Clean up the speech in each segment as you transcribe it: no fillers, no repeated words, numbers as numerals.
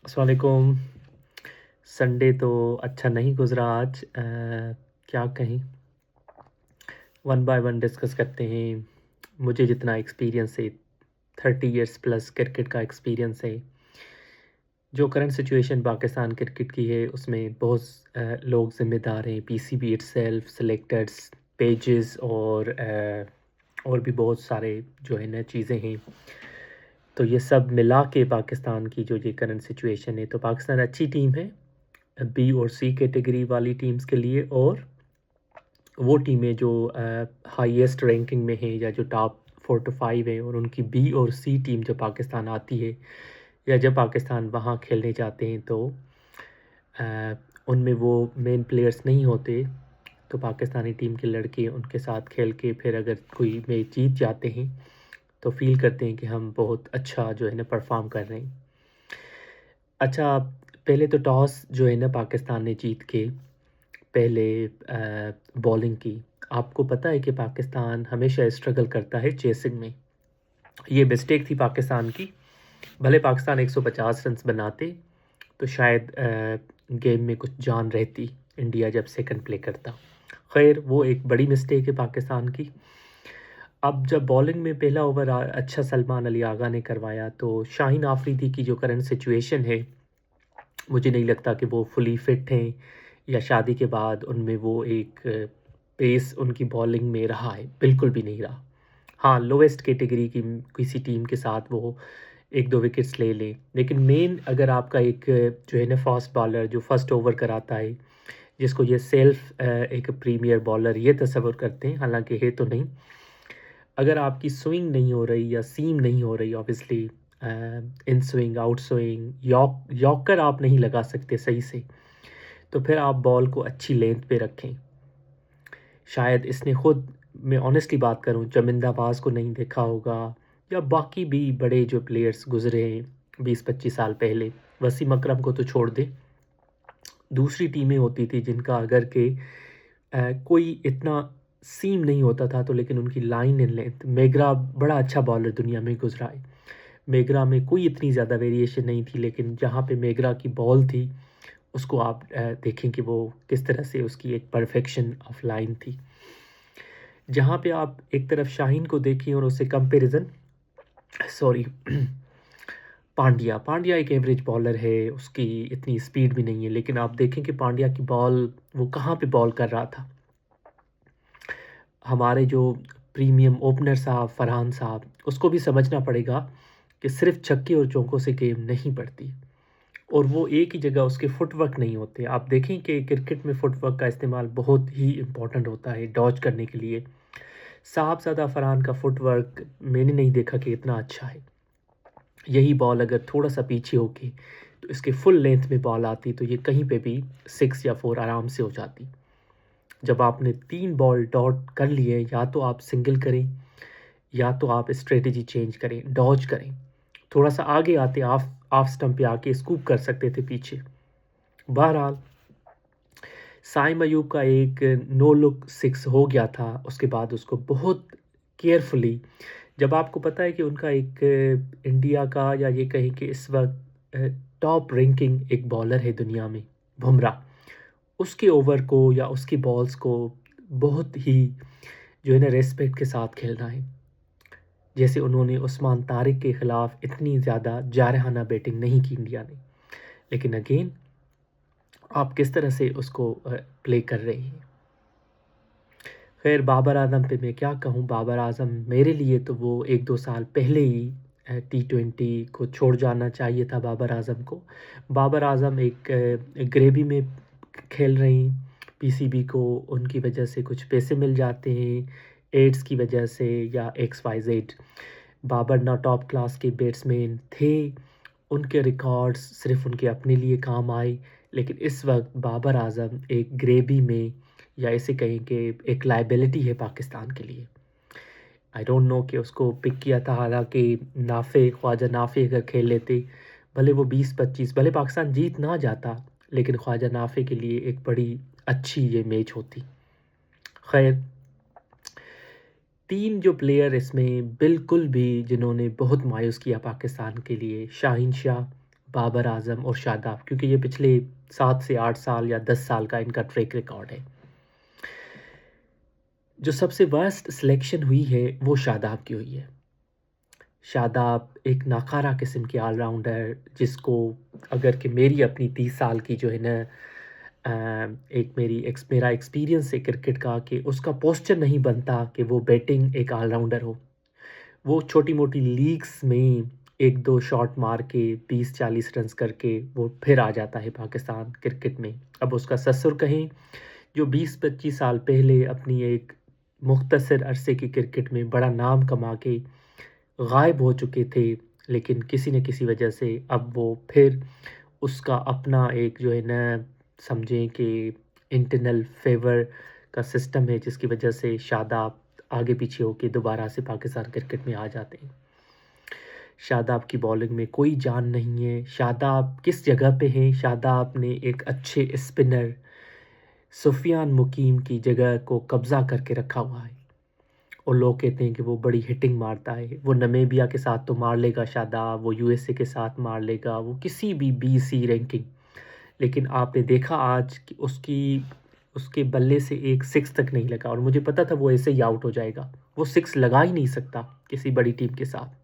अस्सलाम वालेकुम। संडे तो अच्छा नहीं गुज़रा आज। क्या कहें, वन बाय वन डिस्कस करते हैं। मुझे जितना एक्सपीरियंस है, 30 इयर्स प्लस क्रिकेट का एक्सपीरियंस है। जो करंट सिचुएशन पाकिस्तान क्रिकेट की है, उसमें बहुत लोग ज़िम्मेदार हैं। पीसीबी इटसेल्फ, सेलेक्टर्स, पेजेस और भी बहुत सारे जो है ना चीज़ें हैं। तो ये सब मिला के पाकिस्तान की जो ये करंट सिचुएशन है, तो पाकिस्तान अच्छी टीम है बी और सी कैटेगरी वाली टीम्स के लिए, और वो टीमें जो हाईएस्ट रैंकिंग में हैं या जो टॉप 4 टू 5 हैं, और उनकी बी और सी टीम जब पाकिस्तान आती है या जब पाकिस्तान वहाँ खेलने जाते हैं, तो अ, उनमें वो मेन प्लेयर्स नहीं होते। तो पाकिस्तानी टीम के लड़के उनके साथ खेल के फिर अगर कोई मैच जीत जाते हैं, तो फ़ील करते हैं कि हम बहुत अच्छा जो है ना परफ़ॉर्म कर रहे हैं। अच्छा, पहले तो टॉस जो है ना पाकिस्तान ने जीत के पहले बॉलिंग की। आपको पता है कि पाकिस्तान हमेशा स्ट्रगल करता है चेसिंग में। ये मिस्टेक थी पाकिस्तान की। भले पाकिस्तान 150 रन्स बनाते, तो शायद गेम में कुछ जान रहती, इंडिया जब सेकंड प्ले करता। खैर, वो एक बड़ी मिस्टेक है पाकिस्तान की। अब जब बॉलिंग में पहला ओवर अच्छा सलमान अली आगा ने करवाया, तो शाहीन आफरीदी की जो करंट सिचुएशन है, मुझे नहीं लगता कि वो फुली फिट हैं या शादी के बाद उनमें वो एक पेस उनकी बॉलिंग में रहा है, बिल्कुल भी नहीं रहा। हाँ, लोएस्ट कैटेगरी की किसी टीम के साथ वो 1-2 विकेट्स ले लें, लेकिन मेन अगर आपका एक जो है ना फास्ट बॉलर जो फर्स्ट ओवर कराता है, जिसको ये सेल्फ एक प्रीमियर बॉलर ये तस्वुर करते हैं, हालाँकि है तो नहीं। अगर आपकी स्विंग नहीं हो रही या सीम नहीं हो रही obviously, in swing, out swing, yorker आप नहीं लगा सकते सही से, तो फिर आप बॉल को अच्छी लेंथ पे रखें। शायद इसने खुद, मैं ऑनेस्टली बात करूँ, चमिंदा बाज़ को नहीं देखा होगा या बाकी भी बड़े जो प्लेयर्स गुज़रे हैं 20-25 साल पहले, वसीम अकरम को तो छोड़ दें। दूसरी टीमें होती थी जिनका अगर के कोई इतना सीम नहीं होता था, तो लेकिन उनकी लाइन इन लेंथ, मेगरा बड़ा अच्छा बॉलर दुनिया में गुज़रा है। मेगरा में कोई इतनी ज़्यादा वेरिएशन नहीं थी, लेकिन जहाँ पे मेगरा की बॉल थी, उसको आप देखें कि वो किस तरह से उसकी एक परफेक्शन ऑफ लाइन थी। जहाँ पे आप एक तरफ शाहीन को देखें और उससे कंपैरिज़न, सॉरी, पांड्या एक एवरेज बॉलर है, उसकी इतनी स्पीड भी नहीं है, लेकिन आप देखें कि पांड्या की बॉल वो कहाँ पे बॉल कर रहा था। हमारे जो प्रीमियम ओपनर साहब फरहान साहब, उसको भी समझना पड़ेगा कि सिर्फ़ छक्के और चौकों से गेम नहीं बढ़ती, और वो एक ही जगह उसके फुटवर्क नहीं होते। आप देखें कि क्रिकेट में फुटवर्क का इस्तेमाल बहुत ही इम्पोर्टेंट होता है डॉज करने के लिए। साहबज़ादा फरहान का फुटवर्क मैंने नहीं देखा कि इतना अच्छा है। यही बॉल अगर थोड़ा-सा पीछे होके, तो इसके फुल लेंथ में बॉल आती, तो ये कहीं पे भी 6 या 4 आराम से हो जाती। जब आपने 3 बॉल डॉट कर लिए, या तो आप सिंगल करें, या तो आप स्ट्रेटजी चेंज करें, डॉज करें। थोड़ा-सा आगे आते, ऑफ ऑफ स्टंप पे आके स्कूप कर सकते थे पीछे। बहरहाल, साइम अयूब का एक नो लुक 6 हो गया था, उसके बाद उसको बहुत केयरफुली, जब आपको पता है कि उनका एक इंडिया का, या ये कहें कि इस वक़्त टॉप रैंकिंग एक बॉलर है दुनिया में, बुमराह, उसके ओवर को या उसकी बॉल्स को बहुत ही जो है ना रिस्पेक्ट के साथ खेलना है। जैसे उन्होंने उस्मान तारिक के खिलाफ इतनी ज़्यादा जारहाना बैटिंग नहीं की इंडिया ने। लेकिन अगेन, आप किस तरह से उसको प्ले कर रहे हैं। खैर, बाबर आज़म पे मैं क्या कहूँ, बाबर आज़म मेरे लिए तो वो 1-2 साल पहले ही टी20 को छोड़ जाना चाहिए था बाबर आज़म को। बाबर आज़म एक ग्रेवी में खेल रहे हैं, पीसीबी को उनकी वजह से कुछ पैसे मिल जाते हैं, एड्स की वजह से या एक्स-वाई-ज़ेड। बाबर ना टॉप क्लास के बैट्समैन थे, उनके रिकॉर्ड्स सिर्फ़ उनके अपने लिए काम आए, लेकिन इस वक़्त बाबर आज़म एक ग्रेवी में, या इसे कहें कि एक लायबिलिटी है पाकिस्तान के लिए। आई डोंट नो कि उसको पिक किया था, हालाँकि ख्वाजा नाफ़े अगर खेल लेते, भले वो 20-25, भले पाकिस्तान जीत ना जाता, लेकिन ख्वाजा नाफ़े के लिए एक बड़ी अच्छी ये मैच होती। ख़ैर, 3 जो प्लेयर इसमें बिल्कुल भी जिन्होंने बहुत मायूस किया पाकिस्तान के लिए, शाहीन शाह, बाबर आज़म और शादाब, क्योंकि ये पिछले 7 से 8 साल या 10 साल का इनका ट्रैक रिकॉर्ड है। जो सबसे वर्स्ट सिलेक्शन हुई है वो शादाब की हुई है। शादाब एक नाकारा किस्म के ऑलराउंडर, जिसको अगर कि मेरी अपनी 30 साल की जो है ना एक मेरा एक्सपीरियंस है क्रिकेट का, कि उसका पोस्चर नहीं बनता कि वो बैटिंग एक ऑलराउंडर हो। वो छोटी-मोटी लीग्स में 1-2 शॉट मार के 20-40 रन्स करके वो फिर आ जाता है पाकिस्तान क्रिकेट में। अब उसका ससुर कहें, जो 20-25 साल पहले अपनी एक मुख्तसर अरसे की क्रिकेट में बड़ा नाम कमा के गायब हो चुके थे, लेकिन किसी न किसी वजह से अब वो फिर उसका अपना एक जो है ना, समझें कि इंटरनल फेवर का सिस्टम है, जिसकी वजह से शादाब आगे पीछे होके दोबारा से पाकिस्तान क्रिकेट में आ जाते हैं। शादाब की बॉलिंग में कोई जान नहीं है। शादाब किस जगह पे हैं? शादाब ने एक अच्छे स्पिनर सुफियान मुकीम की जगह को कब्ज़ा करके रखा हुआ है, और लोग कहते हैं कि वो बड़ी हिटिंग मारता है। वो नमीबिया के साथ तो मार लेगा शादाब, वो यूएसए के साथ मार लेगा, वो किसी भी बीसी रैंकिंग, लेकिन आपने देखा आज कि उसके बल्ले से एक सिक्स तक नहीं लगा, और मुझे पता था वो ऐसे ही आउट हो जाएगा। वो सिक्स लगा ही नहीं सकता किसी बड़ी टीम के साथ।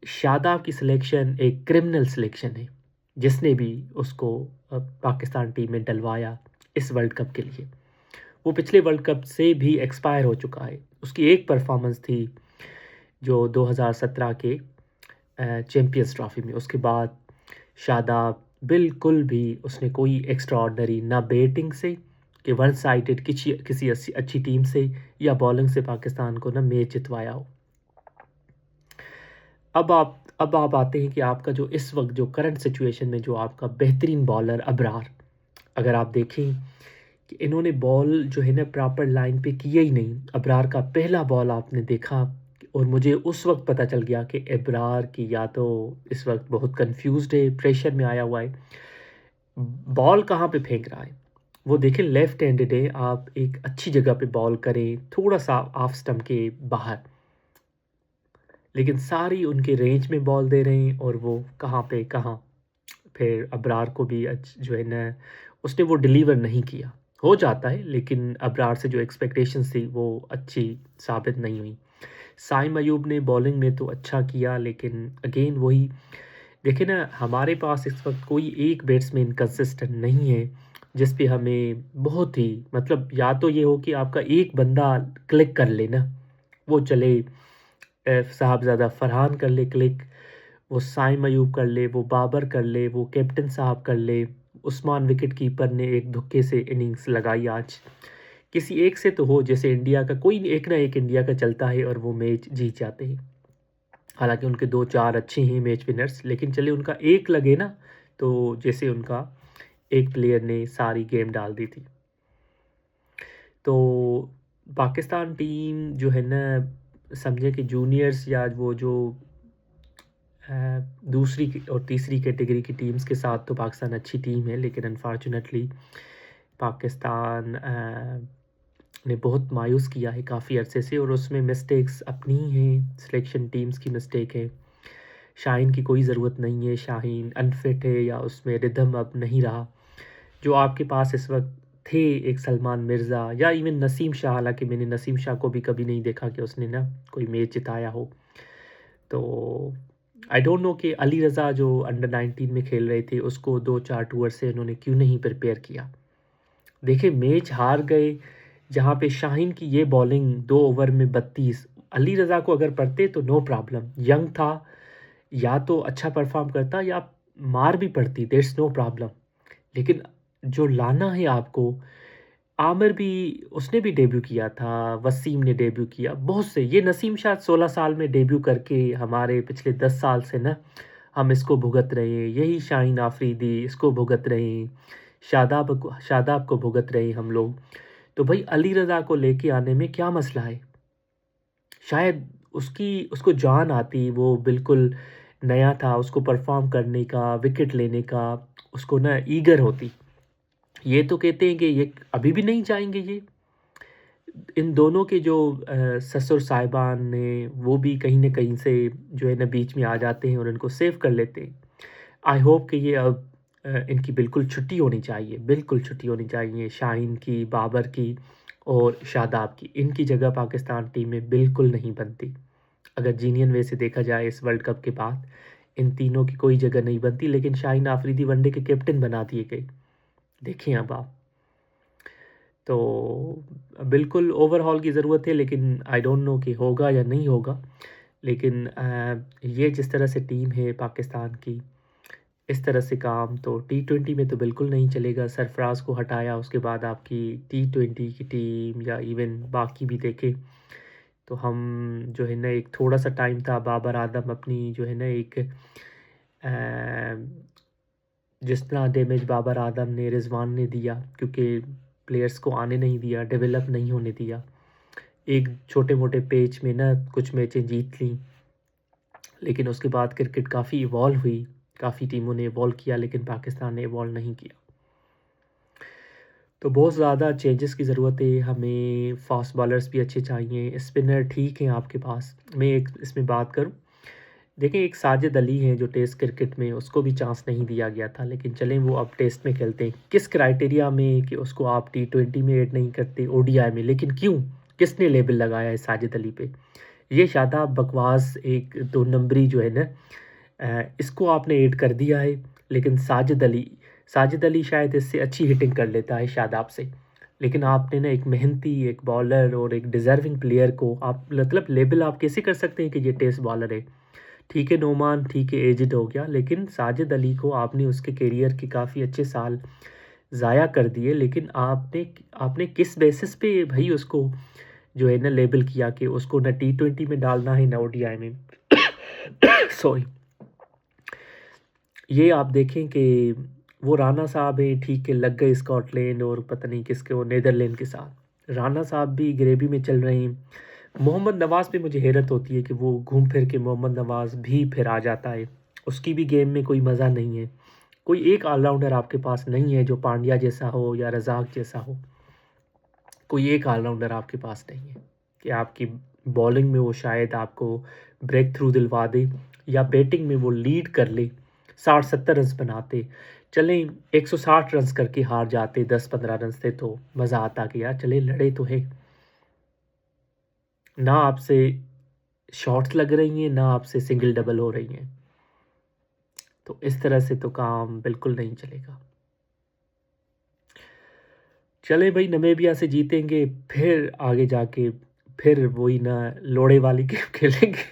शादाब की सिलेक्शन एक क्रिमिनल सिलेक्शन है, जिसने भी उसको पाकिस्तान टीम में डलवाया इस वर्ल्ड कप के लिए। वो पिछले वर्ल्ड कप से भी एक्सपायर हो चुका है। उसकी एक परफॉर्मेंस थी जो 2017 के चैंपियंस ट्रॉफी में। उसके बाद शादाब बिल्कुल भी उसने कोई एक्स्ट्रा ऑर्डिनरी ना बैटिंग से कि वन साइडेड किसी अच्छी टीम से, या बॉलिंग से पाकिस्तान को ना मैच जितवाया हो। अब आप आते हैं कि आपका जो इस वक्त जो करंट सिचुएशन में जो आपका बेहतरीन बॉलर अबरार, अगर आप देखें कि इन्होंने बॉल जो है ना प्रॉपर लाइन पे किया ही नहीं। अबरार का पहला बॉल आपने देखा, और मुझे उस वक्त पता चल गया कि अबरार की या तो इस वक्त बहुत कंफ्यूज्ड है, प्रेशर में आया हुआ है, बॉल कहाँ पे फेंक रहा है। वो देखें लेफ्ट हैंडेड है, आप एक अच्छी जगह पे बॉल करें, थोड़ा सा ऑफ स्टंप के बाहर, लेकिन सारी उनके रेंज में बॉल दे रहे हैं, और वो कहाँ पे कहाँ। फिर अबरार को भी जो है ना, उसने वो डिलीवर नहीं किया। हो जाता है, लेकिन अबरार से जो एक्सपेक्टेशंस थी वो अच्छी साबित नहीं हुई। साइम अयूब ने बॉलिंग में तो अच्छा किया, लेकिन अगेन वही देखिए ना, हमारे पास इस वक्त कोई एक बैट्समैन कंसिस्टेंट नहीं है जिस पे हमें बहुत ही मतलब, या तो ये हो कि आपका एक बंदा क्लिक कर ले ना, वो चले, साहबज़ादा फरहान कर ले क्लिक, वो साइम अयूब कर ले, वो बाबर कर ले, वो कैप्टन साहब कर ले, उस्मान विकेट कीपर ने एक धुक्के से इनिंग्स लगाई आज। किसी एक से तो हो, जैसे इंडिया का कोई एक ना एक इंडिया का चलता है और वो मैच जीत जाते हैं। हालाँकि उनके 2-4 अच्छे हैं मैच विनर्स, लेकिन चलिए उनका एक लगे ना, तो जैसे उनका एक प्लेयर ने सारी गेम डाल दी थी। तो पाकिस्तान टीम जो है ना, समझे कि जूनियर्स या वो जो दूसरी और तीसरी कैटेगरी की टीम्स के साथ तो पाकिस्तान अच्छी टीम है, लेकिन अनफॉर्चुनेटली पाकिस्तान ने बहुत मायूस किया है काफ़ी अरसे से, और उसमें मिस्टेक्स अपनी ही हैं, सिलेक्शन टीम्स की मिस्टेक है। शाहीन की कोई ज़रूरत नहीं है, शाहीन अनफिट है या उसमें रिदम अब नहीं रहा। जो आपके पास इस वक्त थे, एक सलमान मिर्ज़ा या इवन नसीम शाह, हालांकि मैंने नसीम शाह को भी कभी नहीं देखा कि उसने ना कोई मैच जिताया हो। तो आई डोंट नो कि अली रज़ा जो अंडर 19 में खेल रहे थे, उसको 2-4 टूर से उन्होंने क्यों नहीं प्रिपेयर किया। देखिए मैच हार गए, जहाँ पे शाहीन की ये बॉलिंग 2 ओवर में 32, अली रज़ा को अगर पड़ते तो नो प्रॉब्लम, यंग था, या तो अच्छा परफॉर्म करता या मार भी पड़ती, दैट्स नो प्रॉब्लम। लेकिन जो लाना है आपको, आमिर भी, उसने भी डेब्यू किया था, वसीम ने डेब्यू किया, बहुत से, ये नसीम शाह 16 साल में डेब्यू करके हमारे पिछले 10 साल से ना हम इसको भुगत रहे हैं। यही शाहीन आफरीदी इसको भुगत रहे हैं, शादाब को भुगत रहे हैं हम लोग। तो भाई अली रज़ा को लेके आने में क्या मसला है? शायद उसको जान आती, वो बिल्कुल नया था, उसको परफॉर्म करने का, विकेट लेने का, उसको ना ईगर होती। ये तो कहते हैं कि ये अभी भी नहीं जाएँगे ये। इन दोनों के जो ससुर साहिबान ने, वो भी कहीं न कहीं से जो है ना बीच में आ जाते हैं और इनको सेव कर लेते हैं। आई होप कि ये अब इनकी बिल्कुल छुट्टी होनी चाहिए, बिल्कुल छुट्टी होनी चाहिए शाहीन की, बाबर की और शादाब की। इनकी जगह पाकिस्तान टीम में बिल्कुल नहीं बनती। अगर जीनियन वे से देखा जाए इस वर्ल्ड कप के बाद, इन तीनों की कोई जगह नहीं बनती, लेकिन शाहीन आफरीदी वनडे के कैप्टन बना दिए गए। देखिए अब आप। तो बिल्कुल ओवरहॉल की ज़रूरत है, लेकिन आई डोंट नो कि होगा या नहीं होगा। लेकिन ये जिस तरह से टीम है पाकिस्तान की, इस तरह से काम तो टी20 में तो बिल्कुल नहीं चलेगा। सरफराज को हटाया, उसके बाद आपकी टी20 की टीम या इवन बाकी भी देखें तो हम जो है ना, एक थोड़ा-सा टाइम था बाबर आदम अपनी जो है ना एक जिस तरह डैमेज बाबर आदम ने, रिजवान ने दिया, क्योंकि प्लेयर्स को आने नहीं दिया, डेवलप नहीं होने दिया। एक छोटे-मोटे पैच में ना कुछ मैचें जीत लीं, लेकिन उसके बाद क्रिकेट काफ़ी इवॉल्व हुई, काफ़ी टीमों ने इवॉल्व किया, लेकिन पाकिस्तान ने इवॉल्व नहीं किया। तो बहुत ज़्यादा चेंजेस की ज़रूरत है हमें, फास्ट बॉलर्स भी अच्छे चाहिए, स्पिनर ठीक हैं आपके पास। मैं एक इसमें बात करूँ, देखिए एक साजिद अली है जो टेस्ट क्रिकेट में उसको भी चांस नहीं दिया गया था, लेकिन चलें वो अब टेस्ट में खेलते हैं। किस क्राइटेरिया में कि उसको आप टी20 में ऐड नहीं करते, ओडीआई में, लेकिन क्यों? किसने लेबल लगाया है साजिद अली पे? ये शादाब बकवास एक 2 नंबरी जो है ना, इसको आपने ऐड कर दिया है, लेकिन साजिद अली शायद इससे अच्छी हिटिंग कर लेता है शादाब से। लेकिन आपने ना एक मेहनती, एक बॉलर और एक डिज़र्विंग प्लेयर को आप मतलब लेबल आप कैसे कर सकते हैं कि ये टेस्ट बॉलर है? ठीक है नोमान, ठीक है एज्ड हो गया, लेकिन साजिद अली को आपने उसके करियर के काफ़ी अच्छे साल ज़ाया कर दिए, लेकिन आपने आपने किस बेसिस पे भई उसको जो है ना लेबल किया कि उसको ना टी20 में डालना है ना ओडीआई में। सॉरी। ये आप देखें कि वो राना साहब हैं, ठीक है, लग गए स्कॉटलैंड और पता नहीं किसके, वो नीदरलैंड के साथ। राना साहब भी ग्रेवी में चल रहे हैं। मोहम्मद नवाज़ पे मुझे हैरत होती है कि वो घूम फिर के मोहम्मद नवाज़ भी फिर आ जाता है। उसकी भी गेम में कोई मज़ा नहीं है। कोई एक ऑलराउंडर आपके पास नहीं है जो पांड्या जैसा हो या रज़ाक जैसा हो। कोई एक ऑलराउंडर आपके पास नहीं है कि आपकी बॉलिंग में वो शायद आपको ब्रेक थ्रू दिलवा दे या बैटिंग में वो लीड कर ले, 60-70 रन्स बनाते। चलें 160 रन्स करके हार जाते 10-15 रन से, तो मज़ा आता कि यार चले लड़े तो है। ना आपसे शॉट्स लग रही हैं, ना आपसे सिंगल डबल हो रही हैं। तो इस तरह से तो काम बिल्कुल नहीं चलेगा। चले भाई नमीबिया से जीतेंगे, फिर आगे जाके फिर वही ना लोड़े वाली गेम खेलेंगे।